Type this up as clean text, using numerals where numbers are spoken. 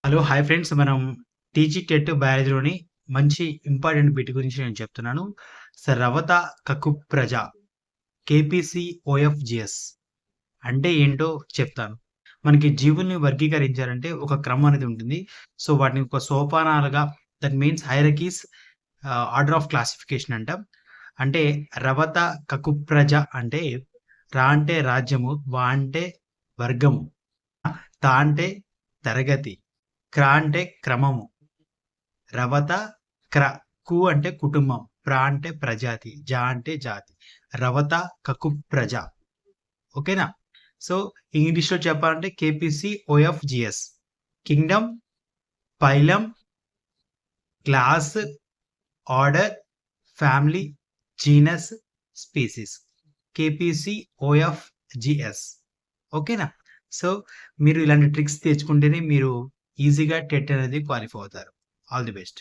Hello! Hi friends. మనం TG TET బయాలజీలోని మంచి important bit గురించి నేను చెప్తున్నాను. రవత కకుప్రజ కేపీసీ ఓఎఫ్‌జిఎస్ అంటే ఏంటో చెప్తాను. మనకి జీవుల్ని వర్గీకరించాలంటే ఒక క్రమం అనేది ఉంటుంది. సో, వాటిని ఒక సోపానాలుగా that means hierarchies order of classification అంటాం. అంటే రవత కకుప్రజ అంటే రా అంటే రాజ్యము, వా అంటే వర్గము, తా అంటే తరగతి, క్ర అంటే క్రమము, రవత క్ర కు అంటే కుటుంబం, ప్ర అంటే ప్రజాతి, జ అంటే జాతి. రవత కకుప్రజ. ఓకేనా? సో, ఇంగ్లీష్‌లో చెప్పాలంటే K P C O F G S. Kingdom, phylum, class, order, family, genus, species. K P C O F G S. ఓకేనా? సో, మీరు ఇలాంటి ట్రిక్స్ తెచ్చుకుంటేనే మీరు ఈజీగా టెట్ అనేది క్వాలిఫై అవుతారు. All the best.